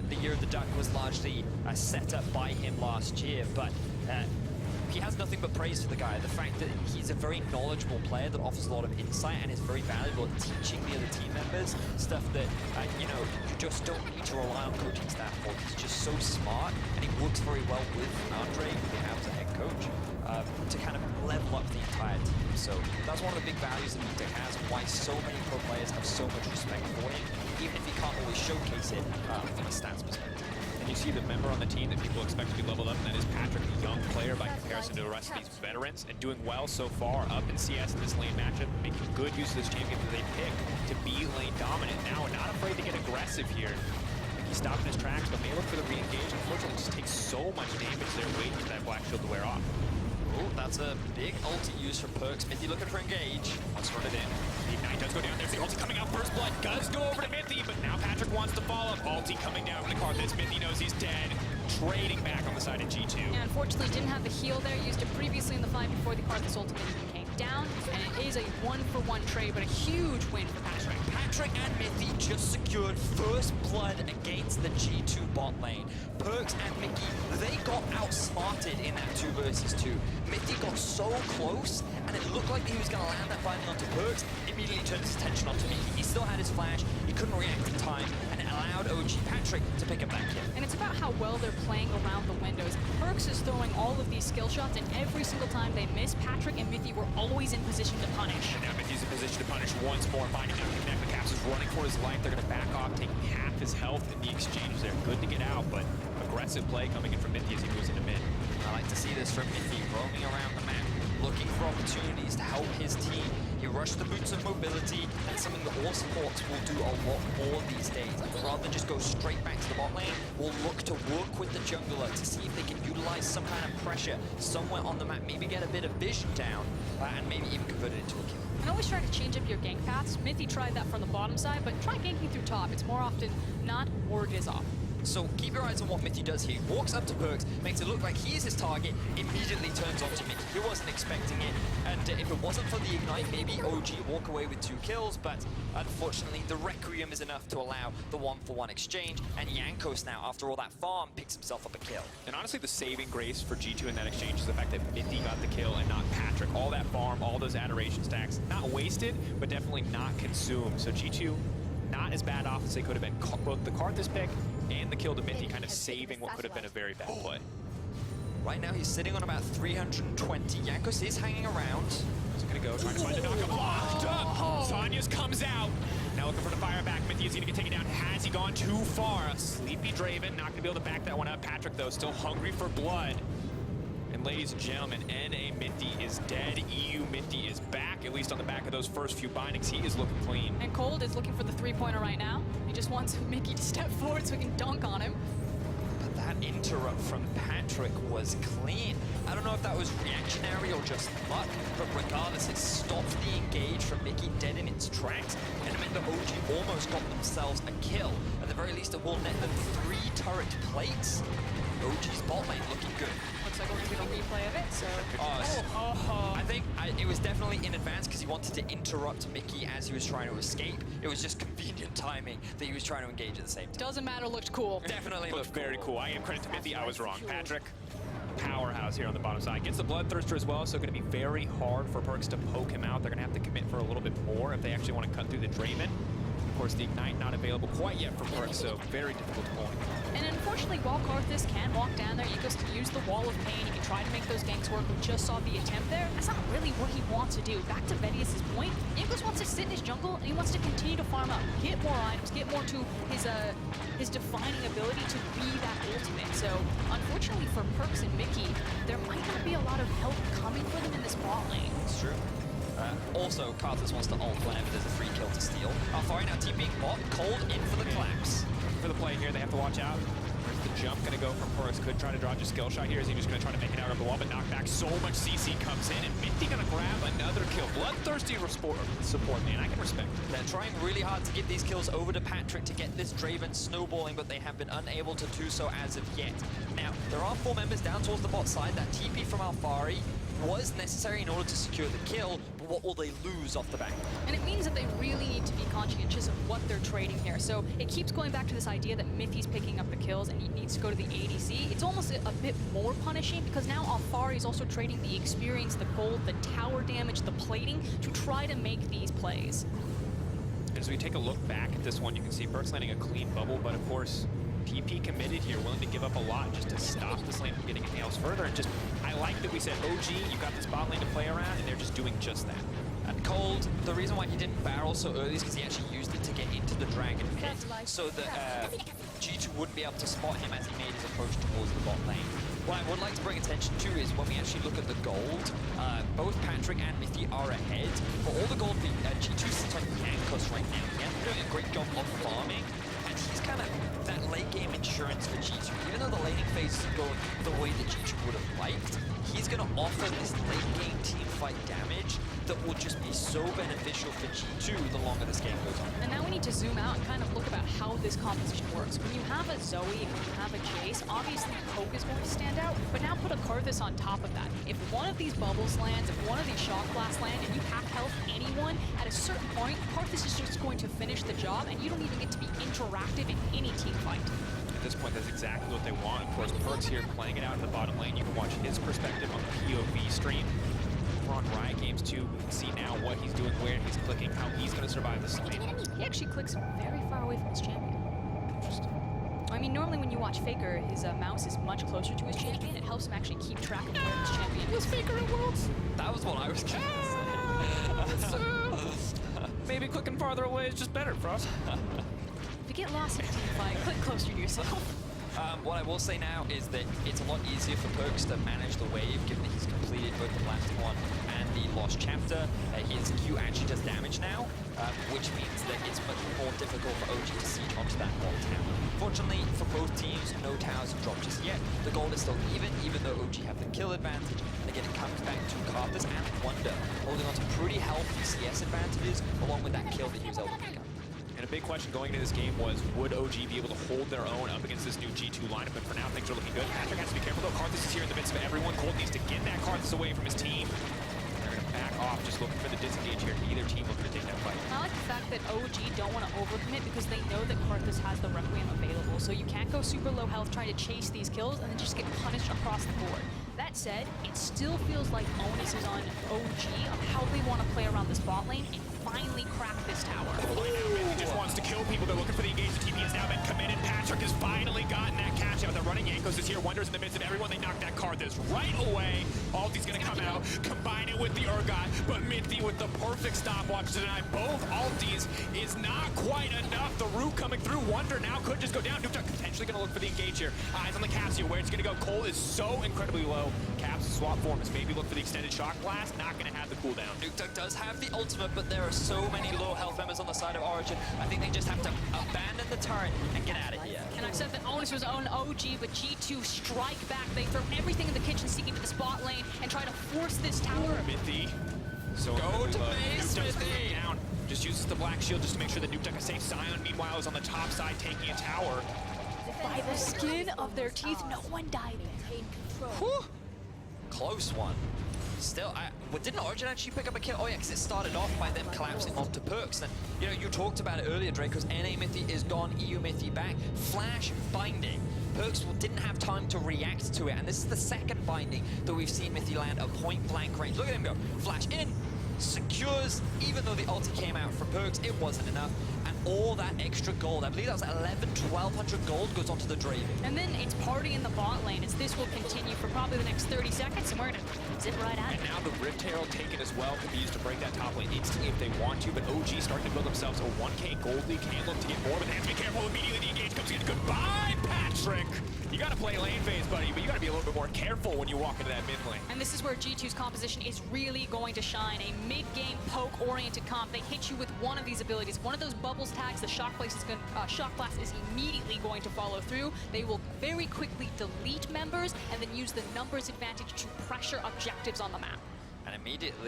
the Year of the Duck was largely set up by him last year, but he has nothing but praise for the guy. The fact that he's a very knowledgeable player that offers a lot of insight and is very valuable at teaching the other team members stuff that, you know, you just don't need to rely on coaching staff for. He's just so smart, and he works very well with Andre, who they have as a head coach, to kind of level up the entire team. So that's one of the big values that Mite has, and why so many pro players have so much respect for him, even if he can't always showcase it from a stats perspective. You see the member on the team that people expect to be leveled up, and that is Patrick, a young player by comparison to the rest of these veterans, and doing well so far up in CS in this lane matchup, making good use of this champion that they pick to be lane dominant now, and not afraid to get aggressive here. He's stopping his tracks, but may look for the re-engage. Unfortunately, it just takes so much damage there waiting for that black shield to wear off. Oh, that's a big ulti use from Perks. Mithy looking for engage. Let's run it in. The Ignite does go down. There's the ulti coming out. First blood does go over to Mithy, but now Patrick wants to follow up. Ulti coming down from the Karthus. Mithy knows he's dead. Trading back on the side of G2. Yeah, unfortunately, didn't have the heal there. Used it previously in the fight before the Karthus ultimate came down. And it is a one-for-one trade, but a huge win for Patrick. Patrick and Mithy just secured first blood against the G2 bot lane. Perks and Mickey, they got outsmarted in that 2 versus 2. Mithy got so close, and it looked like he was going to land that finally onto Perks. Immediately turned his attention onto Mickey. He still had his flash, he couldn't react in time, and it allowed OG Patrick to pick up that kill. And it's about how well they're playing around the windows. Perks is throwing all of these skill shots, and every single time they miss, Patrick and Mithy were always in position to punish. And now Mithy's in position to punish once more, finding out Connect. The Caps is running for his life. They're going to back off, taking half his health in the exchange there. Good to get out, but aggressive play coming in from Mithy as he moves into mid. I like to see this from Mithy, roaming around the map, looking for opportunities to help his team. He rushed the boots of mobility, and something that all supports will do a lot more these days. Rather than just go straight back to the bot lane, we'll look to work with the jungler to see if they can utilize some kind of pressure somewhere on the map, maybe get a bit of vision down, and maybe even convert it into a kill. And always try to change up your gank paths. Mithy tried that from the bottom side, but try ganking through top. It's more often not word is off. So keep your eyes on what Mithy does here. He walks up to Perks, makes it look like he is his target, immediately turns onto Mithy. He wasn't expecting it, and if it wasn't for the Ignite, maybe OG walk away with 2 kills, but unfortunately the Requiem is enough to allow the 1-for-1 exchange, and Jankos now, after all that farm, picks himself up a kill. And honestly, the saving grace for G2 in that exchange is the fact that Mithy got the kill and not Patrick. All that farm, all those adoration stacks, not wasted, but definitely not consumed. So G2, not as bad off as they could have been. Both the Karthus pick and the kill to Mithy kind of saving what could have been a very bad play. Right now he's sitting on about 320. Jankos is hanging around. He's gonna go, trying to find a knock-up. Locked up! Sonya's comes out. Now looking for the fire back. Mithy is gonna get taken down. Has he gone too far? A sleepy Draven, not gonna be able to back that one up. Patrick, though, still hungry for blood. And ladies and gentlemen, NA Mithy is dead. EU Mithy is back, at least on the back of those first few bindings. He is looking clean. And Cold is looking for the 3-pointer right now. He just wants Mickey to step forward so he can dunk on him. But that interrupt from Patrick was clean. I don't know if that was reactionary or just luck, but regardless, it stopped the engage from Mickey dead in its tracks, and it meant the OG almost got themselves a kill. At the very least, it will net them 3 turret plates. OG's bot lane looking good. Looks like we're going to get a replay of it, so... I think it was definitely in advance because he wanted to interrupt Mickey as he was trying to escape. It was just convenient timing that he was trying to engage at the same time. Doesn't matter, looked cool. Definitely looked very cool. I give credit to Mithy, I was wrong. Patrick, powerhouse here on the bottom side. Gets the Bloodthirster as well, so going to be very hard for Perks to poke him out. They're going to have to commit for a little bit more if they actually want to cut through the Draven. Of course, the Ignite not available quite yet for Perks, so very difficult to point. And unfortunately, while Karthus can walk down there, Ecos can use the Wall of Pain. He can try to make those ganks work. We just saw the attempt there. That's not really what he wants to do. Back to Vedius' point, Ecos wants to sit in his jungle, and he wants to continue to farm up, get more items, get more to his defining ability to be that ultimate. So, unfortunately for Perks and Mickey, there might not be a lot of help coming for them in this bot lane. It's true. Also, Karthus wants to ult whenever there's a free kill to steal. Alfari now TPing bot, Cold in for the collapse. For the play here, they have to watch out. Where's the jump going to go from Perks? Could try to dodge a skill shot here. Is he just going to try to make it out of the wall, but knock back? So much CC comes in, and Mithy going to grab another kill. Bloodthirsty support, man. I can respect it. They're trying really hard to get these kills over to Patrick to get this Draven snowballing, but they have been unable to do so as of yet. Now, there are 4 members down towards the bot side. That TP from Alfari was necessary in order to secure the kill, but what will they lose off the back? And it means that they really need to be conscientious of what they're trading here. So it keeps going back to this idea that Mithy's picking up the kills and he needs to go to the ADC. It's almost a bit more punishing because now Alfari is also trading the experience, the gold, the tower damage, the plating to try to make these plays. As we take a look back at this one, you can see Perkz landing a clean bubble, but of course, TP committed here, willing to give up a lot just to stop this lane from getting anything else further. And just, I like that we said, OG, you got this bot lane to play around, and they're just doing just that. And Cold, the reason why he didn't barrel so early is because he actually used it to get into the Dragon Pit, so that G2 wouldn't be able to spot him as he made his approach towards the bot lane. What I would like to bring attention to is when we actually look at the gold, both Patrick and Mithy are ahead, but all the gold G2 sits on Yankos right now. He's doing a great job of farming, and he's kind of that late game insurance for G2. Even though the laning phase isn't going the way that G2 would have liked, he's going to offer this late game team fight damage that will just be so beneficial for G2 the longer this game goes on. And now we need to zoom out and kind of look about how this composition works. When you have a Zoe and when you have a Jace, obviously Poke is going to stand out, but now put a Karthus on top of that. If one of these bubbles lands, if one of these shock blasts land, and you half health anyone, at a certain point, Karthus is just going to finish the job, and you don't even get to be interactive in any team fight. At this point, that's exactly what they want. Of course, Perkz here playing it out in the bottom lane. You can watch his perspective on the POV stream. We're on Riot Games too. We can see now what he's doing, where he's clicking, how he's going to survive this lane. He actually clicks very far away from his champion. Interesting. I mean, normally when you watch Faker, his mouse is much closer to his champion. It helps him actually keep track of where his champion is. Faker at Worlds? That was what I was going to say. Maybe clicking farther away is just better, Frost. If you get lost in a team fight, click closer to yourself. What I will say now is that it's a lot easier for Perkz to manage the wave, given that he's completed both the last one and the Lost Chapter. His Q actually does damage now, which means that it's much more difficult for OG to siege onto that wall tower. Fortunately, for both teams, no towers have dropped just yet. The goal is still even though OG have the kill advantage. And again, it comes back to Karthus and Wonder, holding on to pretty healthy CS advantages, along with that kill that he was able to pick up. And a big question going into this game was, would OG be able to hold their own up against this new G2 lineup? And for now, things are looking good. Patrick has to be careful, though. Karthus is here in the midst of everyone. Cold needs to get that Karthus away from his team. They're going to back off, just looking for the disengage here. Neither team looking to take that fight. I like the fact that OG don't want to overcommit because they know that Karthus has the Requiem available. So you can't go super low health trying to chase these kills and then just get punished across the board. That said, it still feels like onus is on OG of how they want to play around this bot lane and finally crack this tower. He just wants to kill people. They're looking for the engage. The TP has now been committed. Patrick has finally gotten that catch out. They're running Yankos is here. Wonders in the midst of everyone. They knock that Karthus right away. Alti's going to come out, combine it with the Urgot, but Mithy with the perfect stopwatch to deny both Altis is not quite enough. The root coming through. Wonder now could just go down. Nuke potentially going to look for the engage here. Eyes on the Caps here. Where it's going to go. Cole is so incredibly low. Caps swap form is maybe look for the extended shock blast. Not going to have the cooldown. Nuke does have the ultimate, but there are so many low health members on the side of Origin. I think they just have to abandon the turret and get out of here. And I said that onus was on OG, but G2 strike back. They throw everything in the kitchen sink into the spot lane and try to force this tower. Mithy. So go to base, Mithy. Down. Just uses the black shield just to make sure that Nuke a safe. Sion, meanwhile, is on the top side taking a tower. By the skin of their teeth, no one died. Whew. Close one. Still, didn't Origin actually pick up a kill? Oh yeah, because it started off by them collapsing onto Perkz. And you know, you talked about it earlier, Dracos. NA Mithy is gone, EU Mithy back. Flash binding. Perkz didn't have time to react to it, and this is the second binding that we've seen Mithy land at point-blank range. Look at him go. Flash in, secures, even though the ulti came out from Perkz, it wasn't enough. And all that extra gold, I believe that was 1,200 gold goes onto the Draven. And then it's party in the bot lane as this will continue for probably the next 30 seconds, and we're gonna zip right out. And now the Rift Herald taken as well can be used to break that top lane instantly if they want to, but OG starting to build themselves a 1K gold lead, can look to get more, but they have to be careful. Immediately the engage comes in. Goodbye, Patrick! You gotta play lane phase, buddy, but you gotta be a little bit more careful when you walk into that mid lane. And this is where G2's composition is really going to shine. A mid-game poke-oriented comp. They hit you with one of these abilities. One of those bubbles tags, the shock blast is immediately going to follow through. They will very quickly delete members and then use the numbers advantage to pressure objectives on the map. And immediately